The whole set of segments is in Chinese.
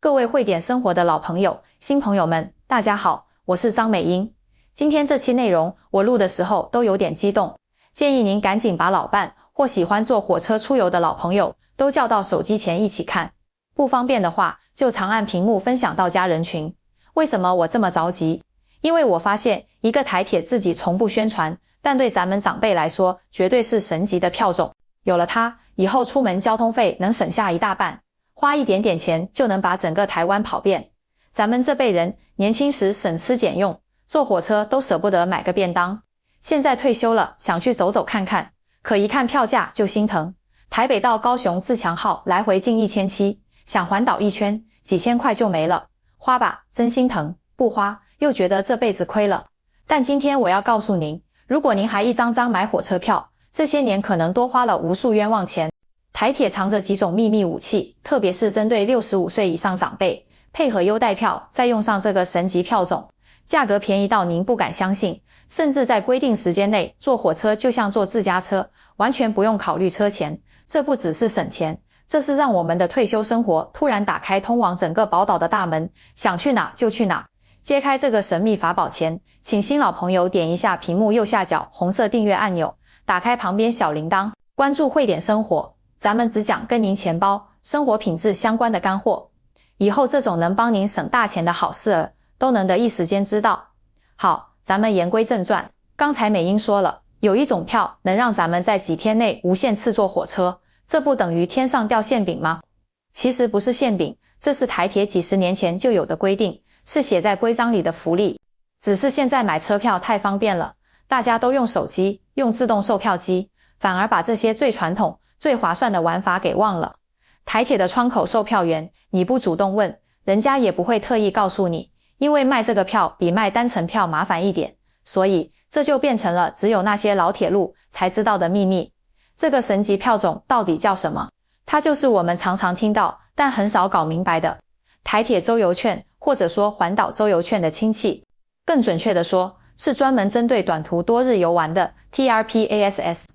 各位会点生活的老朋友、新朋友们，大家好，我是张美英。今天这期内容我录的时候都有点激动，建议您赶紧把老伴或喜欢坐火车出游的老朋友都叫到手机前一起看。不方便的话，就长按屏幕分享到家人群。为什么我这么着急？因为我发现一个台铁自己从不宣传，但对咱们长辈来说绝对是神级的票种。有了它，以后出门交通费能省下一大半，花一点点钱就能把整个台湾跑遍。咱们这辈人年轻时省吃俭用，坐火车都舍不得买个便当，现在退休了想去走走看看，可一看票价就心疼。台北到高雄自强号来回近1700，想环岛一圈几千块就没了，花吧真心疼，不花又觉得这辈子亏了。但今天我要告诉您，如果您还一张张买火车票，这些年可能多花了无数冤枉钱。台铁藏着几种秘密武器，特别是针对65岁以上长辈，配合优待票再用上这个神级票种，价格便宜到您不敢相信，甚至在规定时间内坐火车就像坐自家车，完全不用考虑车钱。这不只是省钱，这是让我们的退休生活突然打开通往整个宝岛的大门，想去哪就去哪。揭开这个神秘法宝前，请新老朋友点一下屏幕右下角红色订阅按钮，打开旁边小铃铛，关注会点生活。咱们只讲跟您钱包、生活品质相关的干货，以后这种能帮您省大钱的好事儿都能得一时间知道。好，咱们言归正传，刚才美英说了，有一种票能让咱们在几天内无限次坐火车，这不等于天上掉馅饼吗？其实不是馅饼，这是台铁几十年前就有的规定，是写在规章里的福利。只是现在买车票太方便了，大家都用手机，用自动售票机，反而把这些最传统最划算的玩法给忘了。台铁的窗口售票员，你不主动问，人家也不会特意告诉你，因为卖这个票比卖单程票麻烦一点，所以这就变成了只有那些老铁路才知道的秘密。这个神级票种到底叫什么？它就是我们常常听到但很少搞明白的台铁周游券，或者说环岛周游券的亲戚。更准确的说，是专门针对短途多日游玩的 TRPASS。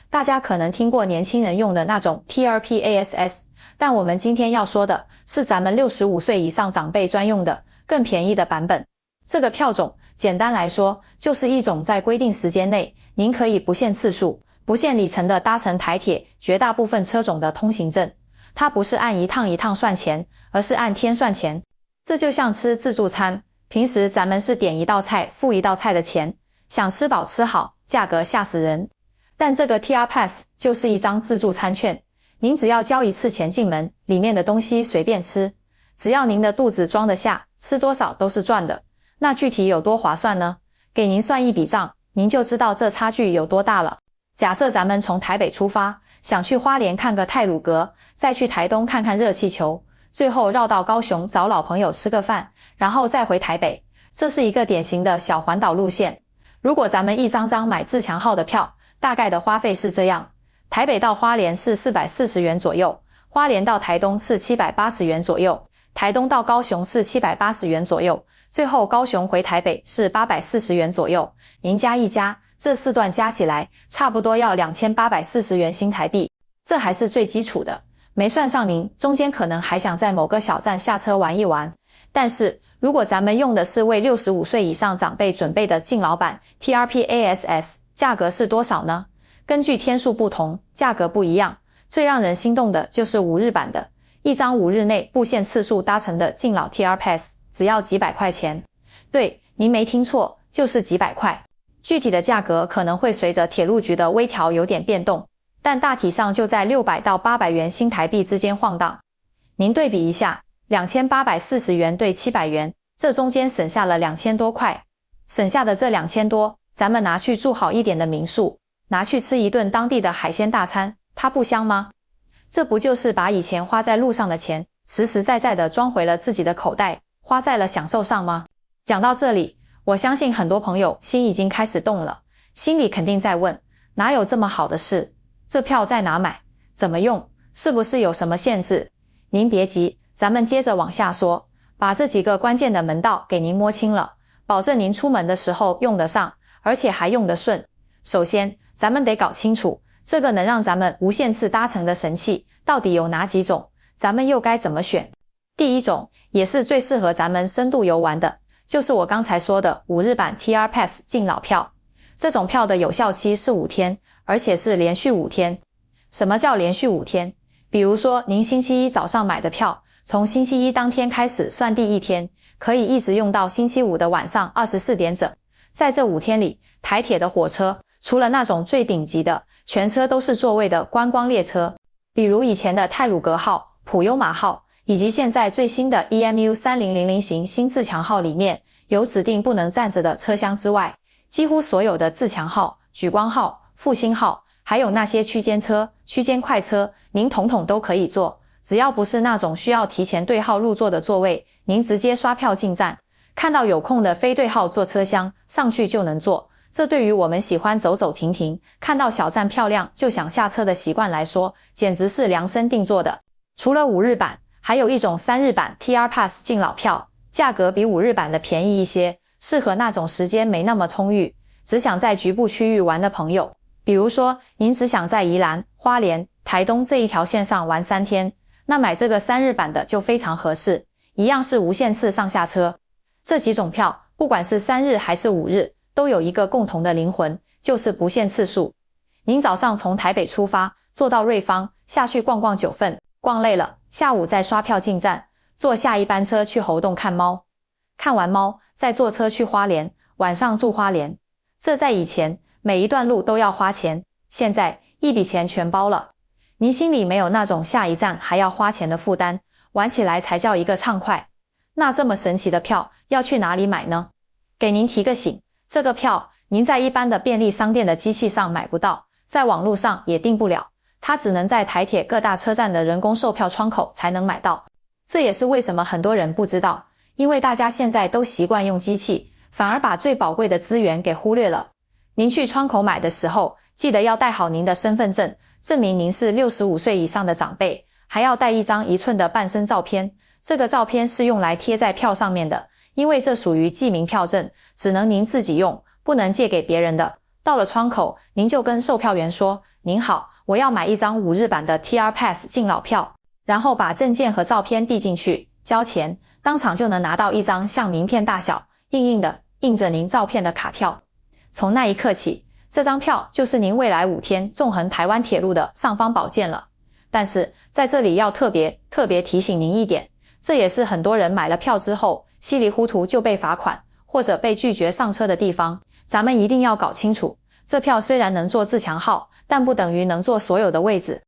大家可能听过年轻人用的那种 TRPASS， 但我们今天要说的是咱们65岁以上长辈专用的更便宜的版本。这个票种简单来说，就是一种在规定时间内您可以不限次数、不限里程的搭乘台铁绝大部分车种的通行证。它不是按一趟一趟算钱，而是按天算钱。这就像吃自助餐，平时咱们是点一道菜付一道菜的钱，想吃饱吃好，价格吓死人。但这个 TR Pass 就是一张自助餐券，您只要交一次钱进门，里面的东西随便吃，只要您的肚子装得下，吃多少都是赚的。那具体有多划算呢？给您算一笔账，您就知道这差距有多大了。假设咱们从台北出发，想去花莲看个太鲁阁，再去台东看看热气球，最后绕到高雄找老朋友吃个饭，然后再回台北，这是一个典型的小环岛路线。如果咱们一张张买自强号的票，大概的花费是这样：台北到花莲是440元左右，花莲到台东是780元左右，台东到高雄是780元左右，最后高雄回台北是840元左右。您加一加，这4段加起来差不多要2840元新台币，这还是最基础的，没算上您中间可能还想在某个小站下车玩一玩。但是如果咱们用的是为65岁以上长辈准备的敬老版 TRPASS，价格是多少呢？根据天数不同，价格不一样。最让人心动的就是5日版的，一张5日内不限次数搭乘的敬老 TR Pass， 只要几百块钱。对，您没听错，就是几百块。具体的价格可能会随着铁路局的微调有点变动，但大体上就在600到800元新台币之间晃荡。您对比一下，2840元对700元，这中间省下了2000多块。省下的这2000多，咱们拿去住好一点的民宿，拿去吃一顿当地的海鲜大餐，它不香吗？这不就是把以前花在路上的钱，实实在在的装回了自己的口袋，花在了享受上吗？讲到这里，我相信很多朋友心已经开始动了，心里肯定在问，哪有这么好的事？这票在哪买？怎么用？是不是有什么限制？您别急，咱们接着往下说，把这几个关键的门道给您摸清了，保证您出门的时候用得上，而且还用得顺。首先，咱们得搞清楚，这个能让咱们无限次搭乘的神器到底有哪几种，咱们又该怎么选？第一种，也是最适合咱们深度游玩的，就是我刚才说的5日版 TR Pass 敬老票。这种票的有效期是5天，而且是连续5天。什么叫连续5天？比如说您星期一早上买的票，从星期一当天开始算第1天，可以一直用到星期五的晚上24点整。在这5天里，台铁的火车除了那种最顶级的，全车都是座位的观光列车，比如以前的太鲁阁号、普悠玛号，以及现在最新的 EMU3000 型新自强号里面有指定不能站着的车厢之外，几乎所有的自强号、莒光号、复兴号，还有那些区间车、区间快车，您统统都可以坐，只要不是那种需要提前对号入座的座位，您直接刷票进站，看到有空的非对号座车厢，上去就能坐。这对于我们喜欢走走停停，看到小站漂亮就想下车的习惯来说，简直是量身定做的。除了5日版，还有一种3日版 TR Pass 敬老票，价格比5日版的便宜一些，适合那种时间没那么充裕，只想在局部区域玩的朋友。比如说您只想在宜兰、花莲、台东这一条线上玩3天，那买这个3日版的就非常合适，一样是无限次上下车。这几种票，不管是3日还是5日，都有一个共同的灵魂，就是不限次数。您早上从台北出发，坐到瑞芳，下去逛逛九份，逛累了，下午再刷票进站，坐下一班车去猴硐看猫，看完猫再坐车去花莲，晚上住花莲。这在以前每一段路都要花钱，现在一笔钱全包了，您心里没有那种下一站还要花钱的负担，玩起来才叫一个畅快。那这么神奇的票要去哪里买呢？给您提个醒，这个票您在一般的便利商店的机器上买不到，在网络上也订不了，它只能在台铁各大车站的人工售票窗口才能买到。这也是为什么很多人不知道，因为大家现在都习惯用机器，反而把最宝贵的资源给忽略了。您去窗口买的时候，记得要带好您的身份证，证明您是65岁以上的长辈，还要带一张1寸的半身照片，这个照片是用来贴在票上面的，因为这属于记名票证，只能您自己用，不能借给别人的。到了窗口，您就跟售票员说，您好，我要买一张5日版的 TR Pass 敬老票，然后把证件和照片递进去，交钱，当场就能拿到一张像名片大小，硬硬的，印着您照片的卡票。从那一刻起，这张票就是您未来5天纵横台湾铁路的尚方宝剑了。但是在这里要特别提醒您一点，这也是很多人买了票之后稀里糊涂就被罚款或者被拒绝上车的地方。咱们一定要搞清楚，这票虽然能坐自强号，但不等于能坐所有的位置。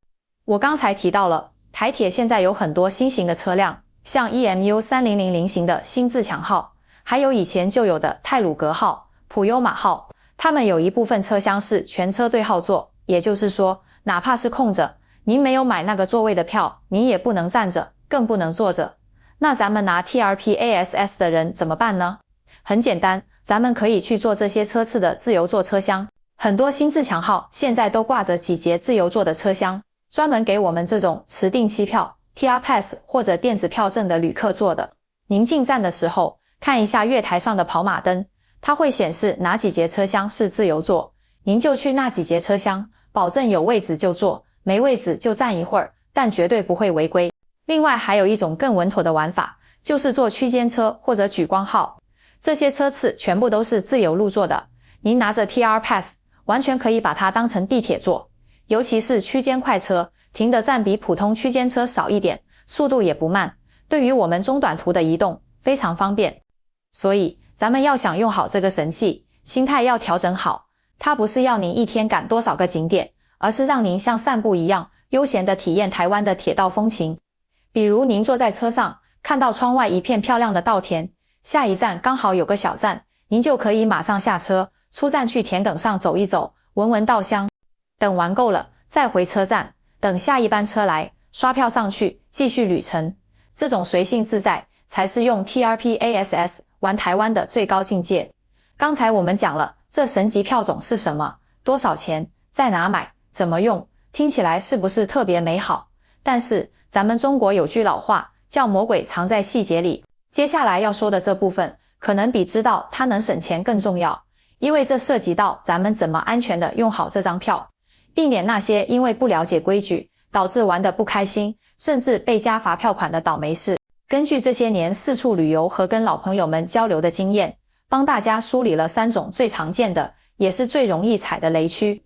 我刚才提到了，台铁现在有很多新型的车辆，像 EMU3000 型的新自强号，还有以前就有的太鲁阁号、普悠玛号，它们有一部分车厢是全车对号座，也就是说，哪怕是空着，您没有买那个座位的票，您也不能站着，更不能坐着。那咱们拿 TRPASS 的人怎么办呢？很简单，咱们可以去坐这些车次的自由座车厢，很多新自强号现在都挂着几节自由座的车厢，专门给我们这种持定期票、TR Pass 或者电子票证的旅客坐的。您进站的时候，看一下月台上的跑马灯，它会显示哪几节车厢是自由座，您就去那几节车厢，保证有位子就坐，没位子就站一会儿，但绝对不会违规。另外还有一种更稳妥的玩法，就是坐区间车或者莒光号，这些车次全部都是自由入座的，您拿着 TR Pass 完全可以把它当成地铁坐，尤其是区间快车，停的站比普通区间车少一点，速度也不慢，对于我们中短途的移动非常方便。所以咱们要想用好这个神器，心态要调整好，它不是要您一天赶多少个景点，而是让您像散步一样悠闲地体验台湾的铁道风情。比如您坐在车上，看到窗外一片漂亮的稻田，下一站刚好有个小站，您就可以马上下车，出站去田埂上走一走，闻闻稻香，等玩够了再回车站，等下一班车来，刷票上去，继续旅程。这种随性自在才是用 TRPASS 玩台湾的最高境界。刚才我们讲了这神级票种是什么，多少钱，在哪买，怎么用，听起来是不是特别美好？但是咱们中国有句老话叫魔鬼藏在细节里，接下来要说的这部分可能比知道它能省钱更重要，因为这涉及到咱们怎么安全的用好这张票，避免那些因为不了解规矩导致玩得不开心，甚至被加罚票款的倒霉事。根据这些年四处旅游和跟老朋友们交流的经验，帮大家梳理了3种最常见的，也是最容易踩的雷区。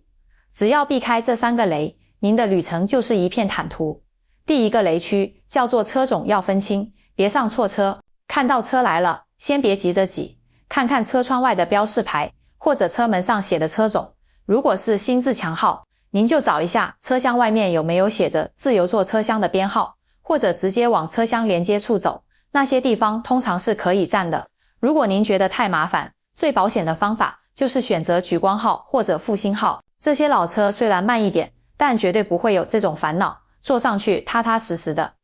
只要避开这3个雷，您的旅程就是一片坦途。第一个雷区叫做车种要分清，别上错车。看到车来了，先别急着挤，看看车窗外的标示牌，或者车门上写的车种。如果是新自强号，您就找一下车厢外面有没有写着自由座车厢的编号，或者直接往车厢连接处走，那些地方通常是可以站的。如果您觉得太麻烦，最保险的方法就是选择莒光号或者复兴号。这些老车虽然慢一点，但绝对不会有这种烦恼，坐上去踏踏实实的。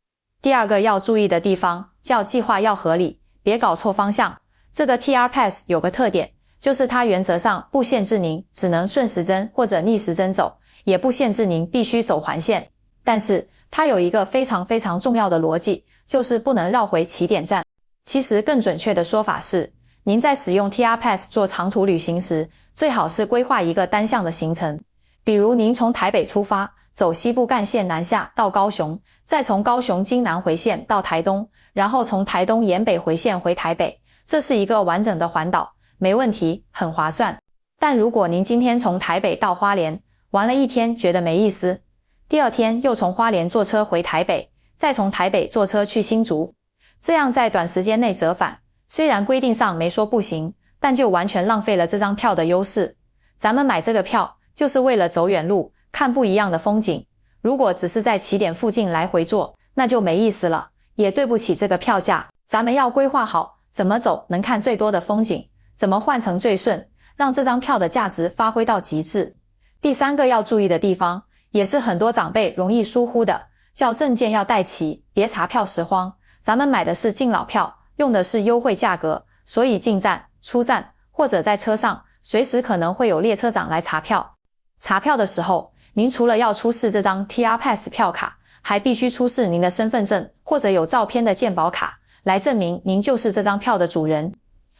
第二个要注意的地方叫计划要合理，别搞错方向。这个 TR Pass 有个特点，就是它原则上不限制您只能顺时针或者逆时针走，也不限制您必须走环线。但是它有一个非常非常重要的逻辑，就是不能绕回起点站。其实更准确的说法是，您在使用 TR Pass 做长途旅行时，最好是规划一个单向的行程。比如您从台北出发，走西部干线南下到高雄，再从高雄经南回线到台东，然后从台东沿北回线回台北，这是一个完整的环岛，没问题，很划算。但如果您今天从台北到花莲，玩了一天觉得没意思，第二天又从花莲坐车回台北，再从台北坐车去新竹，这样在短时间内折返，虽然规定上没说不行，但就完全浪费了这张票的优势。咱们买这个票就是为了走远路，看不一样的风景。如果只是在起点附近来回坐，那就没意思了，也对不起这个票价。咱们要规划好怎么走能看最多的风景，怎么换乘最顺，让这张票的价值发挥到极致。第3个要注意的地方，也是很多长辈容易疏忽的，叫证件要带齐，别查票时慌。咱们买的是敬老票，用的是优惠价格，所以进站、出站或者在车上，随时可能会有列车长来查票。查票的时候，您除了要出示这张 TR Pass 票卡，还必须出示您的身份证或者有照片的健保卡，来证明您就是这张票的主人。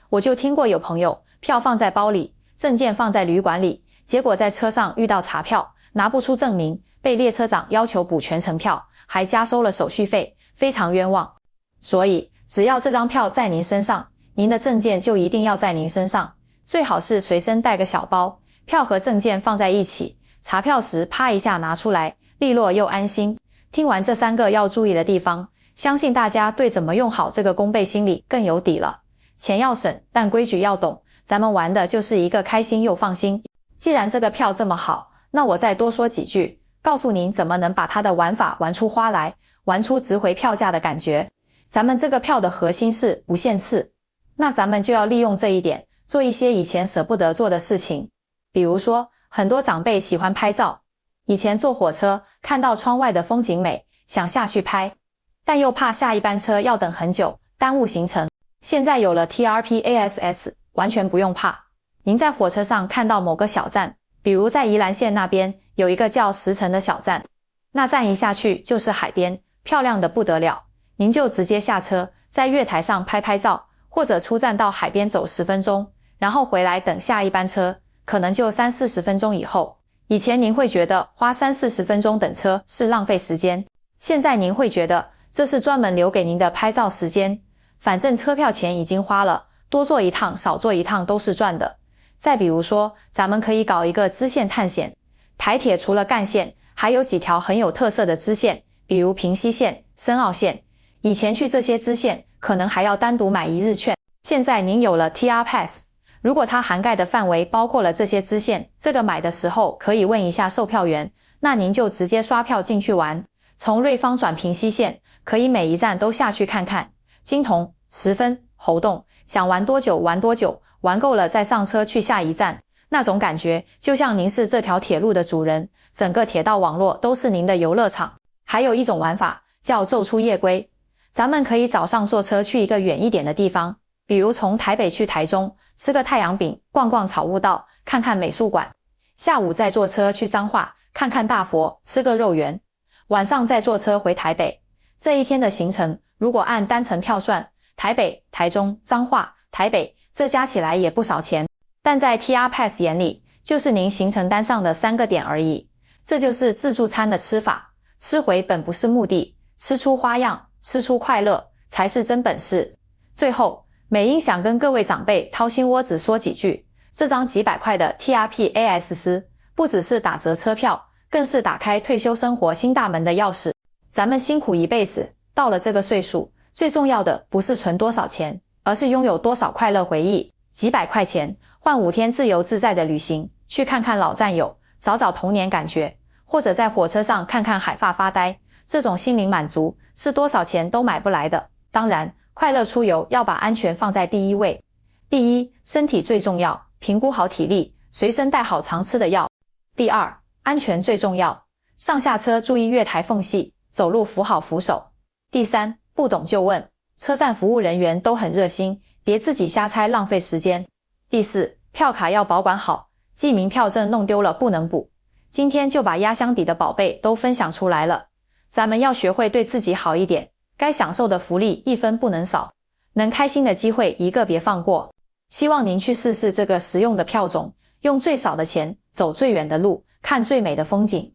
我就听过有朋友票放在包里，证件放在旅馆里，结果在车上遇到查票，拿不出证明，被列车长要求补全程票，还加收了手续费，非常冤枉。所以只要这张票在您身上，您的证件就一定要在您身上，最好是随身带个小包，票和证件放在一起，查票时啪一下拿出来，利落又安心。听完这3个要注意的地方，相信大家对怎么用好这个公备心理更有底了。钱要省，但规矩要懂，咱们玩的就是一个开心又放心。既然这个票这么好，那我再多说几句，告诉您怎么能把它的玩法玩出花来，玩出值回票价的感觉。咱们这个票的核心是不限次，那咱们就要利用这一点，做一些以前舍不得做的事情。比如说，很多长辈喜欢拍照，以前坐火车看到窗外的风景美，想下去拍，但又怕下一班车要等很久，耽误行程。现在有了 TRPASS， 完全不用怕。您在火车上看到某个小站，比如在宜兰县那边有一个叫石城的小站，那站一下去就是海边，漂亮的不得了。您就直接下车，在月台上拍拍照，或者出站到海边走10分钟，然后回来等下一班车，可能就30-40分钟以后。以前您会觉得花30-40分钟等车是浪费时间，现在您会觉得这是专门留给您的拍照时间，反正车票钱已经花了，多坐一趟少坐一趟都是赚的。再比如说，咱们可以搞一个支线探险。台铁除了干线，还有几条很有特色的支线，比如平溪线、深澳线。以前去这些支线可能还要单独买1日券，现在您有了 TR Pass， 如果它涵盖的范围包括了这些支线，这个买的时候可以问一下售票员，那您就直接刷票进去玩。从瑞芳转平溪线，可以每一站都下去看看，金桐、十分、猴硐，想玩多久玩多久，玩够了再上车去下一站，那种感觉就像您是这条铁路的主人，整个铁道网络都是您的游乐场。还有一种玩法叫昼出夜归，咱们可以早上坐车去一个远一点的地方，比如从台北去台中，吃个太阳饼，逛逛草悟道，看看美术馆，下午再坐车去彰化，看看大佛，吃个肉圆，晚上再坐车回台北。这一天的行程如果按单程票算，台北、台中、彰化、台北，这加起来也不少钱，但在 TR Pass 眼里，就是您行程单上的3个点而已。这就是自助餐的吃法，吃回本不是目的，吃出花样，吃出快乐，才是真本事。最后，美英想跟各位长辈掏心窝子说几句，这张几百块的 TRPAS 不只是打折车票，更是打开退休生活新大门的钥匙。咱们辛苦一辈子，到了这个岁数，最重要的不是存多少钱，而是拥有多少快乐回忆。几百块钱换5天自由自在的旅行，去看看老战友，找找童年感觉，或者在火车上看看海发发呆，这种心灵满足是多少钱都买不来的。当然，快乐出游要把安全放在第一位。第一，身体最重要，评估好体力，随身带好常吃的药。第二，安全最重要，上下车注意月台缝隙，走路扶好扶手。第三，不懂就问，车站服务人员都很热心，别自己瞎猜浪费时间。第四，票卡要保管好，记名票证弄丢了不能补。今天就把压箱底的宝贝都分享出来了，咱们要学会对自己好一点，该享受的福利一分不能少，能开心的机会一个别放过。希望您去试试这个实用的票种，用最少的钱走最远的路，看最美的风景。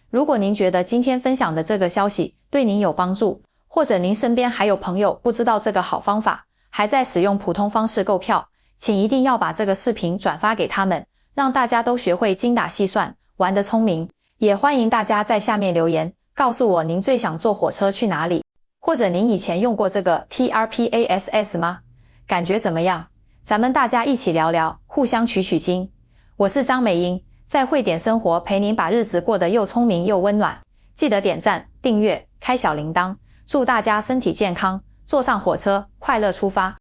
如果您觉得今天分享的这个消息对您有帮助，或者您身边还有朋友不知道这个好方法，还在使用普通方式购票，请一定要把这个视频转发给他们，让大家都学会精打细算，玩得聪明。也欢迎大家在下面留言，告诉我您最想坐火车去哪里，或者您以前用过这个 TRPASS 吗？感觉怎么样？咱们大家一起聊聊，互相取取经。我是张美英，在汇点生活陪您把日子过得又聪明又温暖。记得点赞、订阅、开小铃铛，祝大家身体健康，坐上火车，快乐出发。